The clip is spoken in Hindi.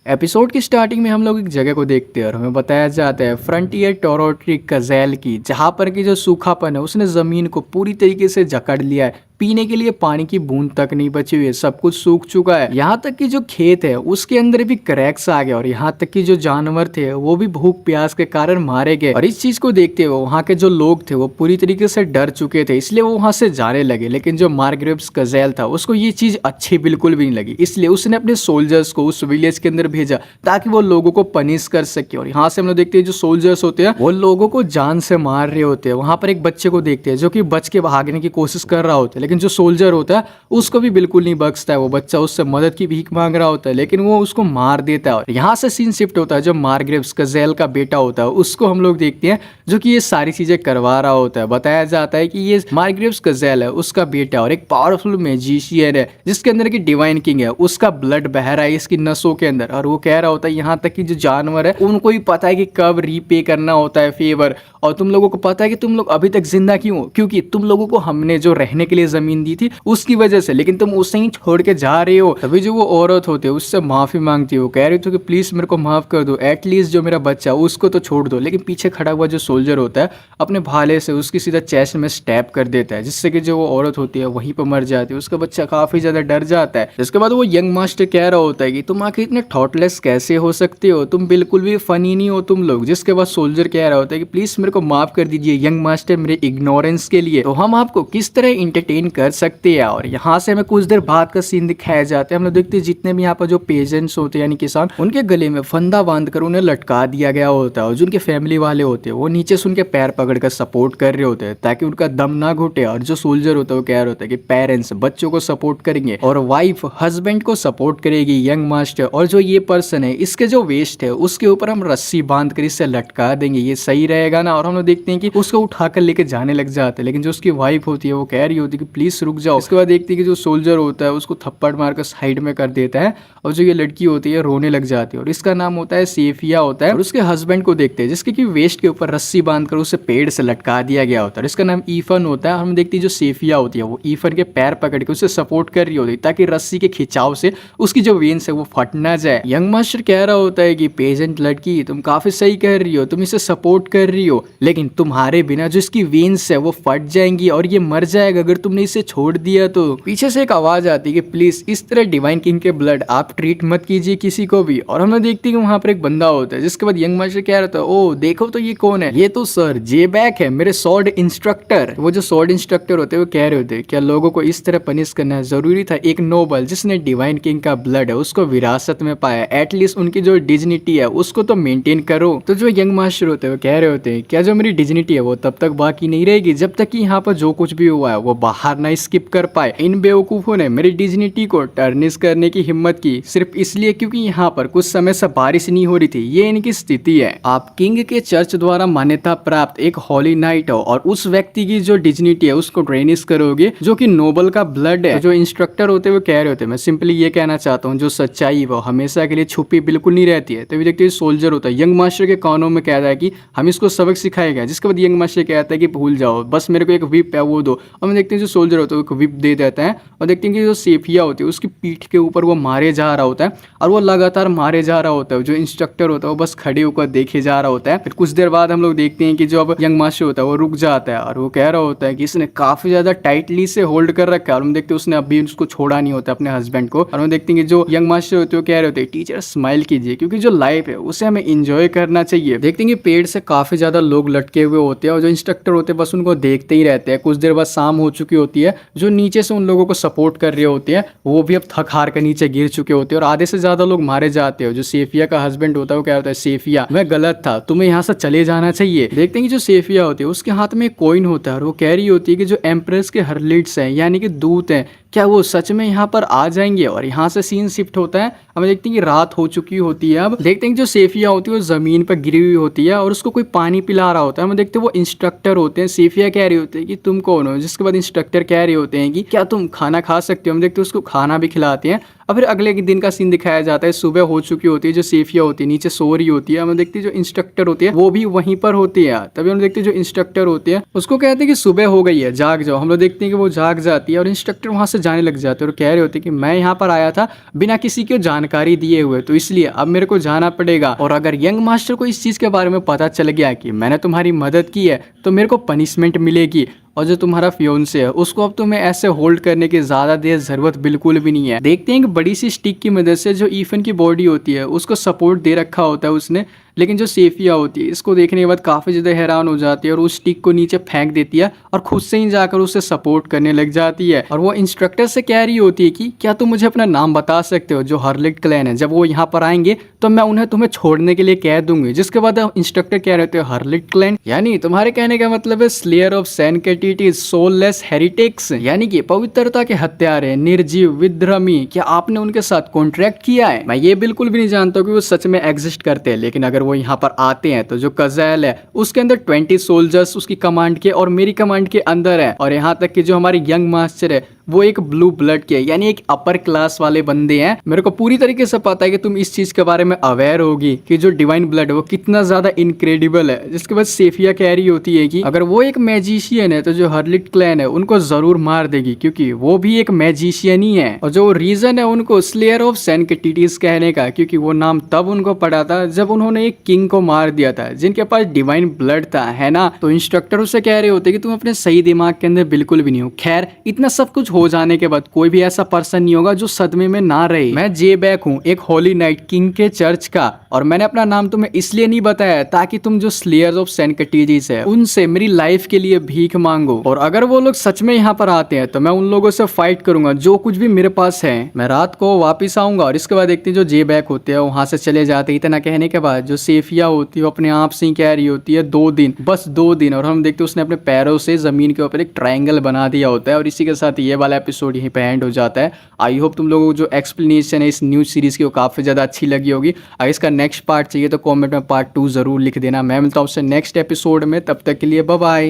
एपिसोड की स्टार्टिंग में हम लोग एक जगह को देखते हैं और हमें बताया जाता है फ्रंटियर टेरिटरी गज़ेल की, जहाँ पर की जो सूखापन है उसने ज़मीन को पूरी तरीके से जकड़ लिया है। पीने के लिए पानी की बूंद तक नहीं बची हुई है, सब कुछ सूख चुका है। यहाँ तक कि जो खेत है उसके अंदर भी क्रैक्स आ गए और यहाँ तक कि जो जानवर थे वो भी भूख प्यास के कारण मारे गए। और इस चीज को देखते हुए वहाँ के जो लोग थे वो पूरी तरीके से डर चुके थे, इसलिए वो वहां से जाने लगे। लेकिन जो मार्ग्रेव्स गज़ेल था उसको ये चीज अच्छी बिल्कुल भी नहीं लगी, इसलिए उसने अपने सोल्जर्स को उस विलेज के अंदर भेजा ताकि वो लोगों को पनिश कर सके। और यहाँ से हम लोग देखते हैं जो सोल्जर्स होते हैं वो लोगों को जान से मार रहे होते हैं। वहां पर एक बच्चे को देखते हैं जो कि बच के भागने की कोशिश कर रहा होता है, लेकिन जो सोल्जर होता है उसको भी बिल्कुल नहीं बख्शता है। वो बच्चा उससे मदद की भीख मांग रहा होता है लेकिन वो उसको मार देता है। और यहाँ से सीन शिफ्ट होता है जो मार्ग्रेव्स गज़ेल का बेटा होता है उसको हम लोग देखते हैं जो कि ये सारी चीजें करवा रहा होता है। बताया जाता है कि ये मार्ग्रेव्स गज़ेल है उसका बेटा और एक पावरफुल मैजिशियन है जिसके अंदर की डिवाइन किंग है, उसका ब्लड बह रहा है इसकी नसों के अंदर। और वो कह रहा होता है यहाँ तक कि जो जानवर है उनको भी पता है कि कब रीपे करना होता है फेवर, और तुम लोगों को पता है कि तुम लोग अभी तक जिंदा क्यों हो, क्योंकि तुम लोगों को हमने जो रहने के लिए जमीन दी थी उसकी वजह से, लेकिन तुम उसे ही छोड़ के जा रहे हो। तभी जो वो औरत होती है उससे माफी मांगती है, वो कह रही थी कि प्लीज मेरे को माफ कर दो, एटलीस्ट जो मेरा बच्चा उसको तो छोड़ दो। लेकिन पीछे खड़ा हुआ जो सोल्जर होता है अपने भाले से उसकी सीधा चेस्ट में स्टैप कर देता है, जिससे कि जो वो औरत होती है वहीं पर मर जाती है। उसका बच्चा काफी ज्यादा डर जाता है। इसके बाद वो यंग मास्टर कह रहा होता है कि तुम आखिर इतने थॉटलेस कैसे हो सकते हो, तुम बिल्कुल भी फनी नहीं हो तुम लोग। जिसके बाद सोल्जर कह रहा होता है कि प्लीज मेरे को माफ कर दीजिए यंग मास्टर मेरे इग्नोरेंस के लिए, तो हम आपको किस तरह इंटरटेन कर सकते हैं। और यहाँ से हमें कुछ देर बाद का सीन दिखाया जाता है। हम लोग देखते हैं जितने भी यहाँ पर जो पेजेंट्स होते हैं यानी किसान, उनके गले में फंदा बांध कर उन्हें लटका दिया गया होता है और जो उनके फैमिली वाले होते हैं वो नीचे से उनके पैर पकड़कर सपोर्ट कर रहे होते हैं ताकि उनका दम ना घुटे। और जो सोल्जर होता है वो कह रहा होता है कि पेरेंट्स बच्चों को सपोर्ट करेंगे और वाइफ हस्बैंड को सपोर्ट करेगी यंग मास्टर, और जो ये पर्सन है इसके जो वेस्ट है उसके ऊपर हम रस्सी बांध कर इससे लटका देंगे, ये सही रहेगा ना। और हम लोग देखते हैं कि उसको उठाकर लेके जाने लग जाते हैं, लेकिन जो उसकी वाइफ होती है वो कह रही होती है कि प्लीज रुक जाओ। इसके बाद देखते हैं कि जो सोल्जर होता है उसको थप्पड़ मारकर साइड में कर देता है और जो ये लड़की होती है रोने लग जाती है और इसका नाम होता है सेफिया होता है। और उसके हस्बैंड को देखते हैं जिसके की वेस्ट के ऊपर रस्सी बांधकर उसे पेड़ से लटका दिया गया होता है। इसका नाम ईफन होता है। हम देखते हैं जो सेफिया होती है वो ईफन के पैर पकड़ के उसे सपोर्ट कर रही होती है ताकि रस्सी के खिंचाव से उसकी जो वेन्स है वो फट ना जाए। यंग मास्टर कह रहा होता है कि पेजेंट लड़की तुम काफी सही कह रही हो, तुम इसे सपोर्ट कर रही हो, लेकिन तुम्हारे बिना जो इसकी वेन्स है वो फट जाएंगी और ये मर जाएगा अगर तुमने इसे छोड़ दिया तो। पीछे से एक आवाज आती है कि प्लीज इस तरह डिवाइन किंग के ब्लड आप ट्रीट मत कीजिए किसी को भी। और हम लोग देखते हैं कि वहां पर एक बंदा होता है। जिसके बाद यंग मास्टर कह रहा था ओ देखो तो ये कौन है, ये तो सर जेबैक है मेरे स्वॉर्ड इंस्ट्रक्टर। वो जो स्वॉर्ड इंस्ट्रक्टर होते हैं वो कह रहे होते क्या लोगों को इस तरह पनिश करना जरूरी था, एक नोबल जिसने डिवाइन किंग का ब्लड है उसको विरासत में पाया, एटलीस्ट उनकी जो डिग्निटी है उसको तो मेंटेन करो। तो जो यंग मास्टर होते हैं वो कह रहे होते हैं क्या जो मेरी डिग्निटी है वो तब तक बाकी नहीं रहेगी जब तक कि यहाँ पर जो कुछ भी हुआ है वो बाहर ना स्किप कर पाए। इन बेवकूफों ने मेरी डिग्निटी को टर्निश करने की हिम्मत की सिर्फ इसलिए क्योंकि यहाँ पर कुछ समय से बारिश नहीं हो रही थी, ये इनकी स्थिति है। आप किंग के चर्च द्वारा मान्यता प्राप्त एक हॉली नाइट हो और उस व्यक्ति की जो डिग्निटी है उसको ड्रेनिश करोगे जो कि नोबल का ब्लड है। तो जो इंस्ट्रक्टर होते हैं वो कह रहे होते हैं मैं सिंपली ये कहना चाहता हूँ जो सच्चाई वो हमेशा के लिए छुपी बिल्कुल नहीं रहती है। तभी देखते हैं सोल्जर होता है यंग मास्टर के कानों में कहता है कि हम इसको सबक सिखाएगा। जिसके बाद यंग मास्टर कहता है कि भूल जाओ बस मेरे को एक विप है वो दो। और हम देखते हैं जो सोल्जर होता है वो विप दे देता है और देखते हैं कि जो सेफिया होती है उसकी पीठ के ऊपर वो मारे जा रहा होता है और वो लगातार मारे जा रहा होता है। जो इंस्ट्रक्टर होता है वो बस खड़े होकर देखे जा रहा होता है। फिर कुछ देर बाद हम लोग देखते हैं कि जो अब यंग मास्टर होता है वो रुक जाता है और वो कह रहा होता है कि इसने काफी ज्यादा टाइटली से होल्ड कर रखा है। और हम देखते हैं उसने अभी उसको छोड़ा नहीं होता अपने हस्बैंड को। और हम देखते हैं कि जो यंग मास्टर होते हैं वो कह रहे होते हैं टीचर स्माइल कीजिए क्योंकि जो लाइफ है उसे हमें इंजॉय करना चाहिए। देखते हैं कि पेड़ से काफी ज्यादा लोग लटके हुए होते हैं और जो इंस्ट्रक्टर होते हैं बस उनको देखते ही रहते हैं। कुछ देर बाद शाम हो चुकी होती है, जो नीचे से उन लोगों को सपोर्ट कर रहे होते हैं वो भी अब थक हार कर नीचे गिर चुके होते हैं और आधे से ज्यादा लोग मारे जाते हैं। जो सेफिया का हस्बैंड होता है वो क्या होता है सेफिया मैं गलत था, तुम्हें यहाँ से चले जाना चाहिए। देखते हैं कि जो सेफिया होती है उसके हाथ में एक कॉइन होता है और वो कह रही होती है कि जो एम्प्रेस के हर्लिट्स हैं यानी कि दूत हैं क्या वो सच में यहाँ पर आ जाएंगे। और यहाँ से सीन शिफ्ट होता है, हमें देखते हैं कि रात हो चुकी होती है। अब देखते हैं कि जो सेफिया होती है वो जमीन पर गिरी हुई होती है और उसको कोई पानी पिला रहा होता है। हम देखते हैं वो इंस्ट्रक्टर होते हैं। सेफिया कह रही होती है कि तुम कौन हो, जिसके बाद इंस्ट्रक्टर कह रहे होते हैं कि क्या तुम खाना खा सकते हो। हम देखते हैं उसको खाना भी खिलाते हैं और फिर अगले दिन का सीन दिखाया जाता है। सुबह हो चुकी होती है, जो सेफिया होती है नीचे सो रही होती है। हम देखते हैं जो इंस्ट्रक्टर होती है वो भी वहीं पर होती है। तभी हम देखते हैं जो इंस्ट्रक्टर होती है उसको कहते हैं कि सुबह हो गई है जाग जाओ। हम लोग देखते हैं कि वो जाग जाती है और इंस्ट्रक्टर वहां से उससे जाने लग जाते हैं और कह रहे होते कि मैं यहाँ पर आया था बिना किसी को जानकारी दिए हुए, तो इसलिए अब मेरे को जाना पड़ेगा। और अगर यंग मास्टर को इस चीज़ के बारे में पता चल गया कि मैंने तुम्हारी मदद की है तो मेरे को पनिशमेंट मिलेगी, और जो तुम्हारा फियोन्से है उसको अब तुम्हें ऐसे होल्ड करने की ज़्यादा देर ज़रूरत बिल्कुल भी नहीं है। देखते हैं कि बड़ी सी स्टिक की मदद से जो ईफन की बॉडी होती है उसको सपोर्ट दे रखा होता है उसने, लेकिन जो सेफिया होती है इसको देखने के बाद काफ़ी ज़्यादा हैरान हो जाती है और उस स्टिक को नीचे फेंक देती है और खुद से ही जाकर उसे सपोर्ट करने लग जाती है। और वो इंस्ट्रक्टर से कह रही होती है कि क्या तुम मुझे अपना नाम बता सकते हो, जो हर्लिट क्लैन है जब वो यहाँ पर आएंगे तो मैं उन्हें तुम्हें छोड़ने के लिए कह दूंगी। जिसके बाद इंस्ट्रक्टर कह रहे थे हर्लिट क्लैन यानी तुम्हारे कहने का मतलब है स्लेयर ऑफ सैनकेटिटी सोललेस हेरिटिक्स, यानी कि पवित्रता के हत्यारे, निर्जीव विद्रमी। क्या आपने उनके साथ कॉन्ट्रैक्ट किया है? मैं ये बिल्कुल भी नहीं जानता कि वो सच में एग्जिस्ट करते हैं, लेकिन अगर वो यहाँ पर आते हैं तो जो कज़ैल है उसके अंदर 20 सोल्जर्स उसकी कमांड के और मेरी कमांड के अंदर है, और यहाँ तक कि जो हमारे यंग मास्टर है वो एक ब्लू ब्लड के यानी एक अपर क्लास वाले बंदे हैं। मेरे को पूरी तरीके से पता है कि तुम इस चीज के बारे में अवेयर होगी कि जो डिवाइन ब्लड है वो कितना ज्यादा इनक्रेडिबल है। जिसके बाद सेफिया कह रही होती है कि अगर वो एक मैजिशियन है तो जो हर्लिट क्लैन है उनको जरूर मार देगी, क्योंकि वो भी एक मैजिशियन ही है। और जो रीजन है उनको स्लेयर ऑफ सैनकेटिटीज कहने का, क्योंकि वो नाम तब उनको पड़ा था जब उन्होंने एक किंग को मार दिया था जिनके पास डिवाइन ब्लड था, है ना। तो इंस्ट्रक्टर उससे कह रहे होते कि तुम अपने सही दिमाग के अंदर बिल्कुल भी नहीं हो। खैर इतना सब कुछ हो जाने के बाद कोई भी ऐसा पर्सन नहीं होगा जो सदमे में ना रहे। मैं जे बैक हूँ, एक होली नाइट किंग के चर्च का, और मैंने अपना नाम तुम्हें इसलिए नहीं बताया ताकि तुम जो स्लेयर्स ऑफ सैनकेटिटीज है उनसे मेरी लाइफ के लिए भीख मांगो। और अगर वो लोग सच में यहाँ पर आते हैं तो मैं उन लोगों से फाइट करूंगा जो कुछ भी मेरे पास है। मैं रात को वापिस आऊंगा। और इसके बाद देखते हैं जो जे बैक होते हैं वहां से चले जाते। इतना कहने के बाद जो सेफिया होती है वो अपने आप से ही कह रही होती है 2 दिन, बस 2 दिन। और हम देखते हैं उसने अपने पैरों से जमीन के ऊपर एक ट्रायंगल बना दिया होता है। और इसी के साथ ये वाला एपिसोड यहीं पे एंड हो जाता है। आई होप तुम लोगों को जो एक्सप्लेनेशन है इस न्यू सीरीज की वो काफी ज्यादा अच्छी लगी होगी। अगर इसका नेक्स्ट पार्ट चाहिए तो कमेंट में पार्ट 2 जरूर लिख देना। मैं मिलता हूँ उससे नेक्स्ट एपिसोड में, तब तक के लिए बाय बाय।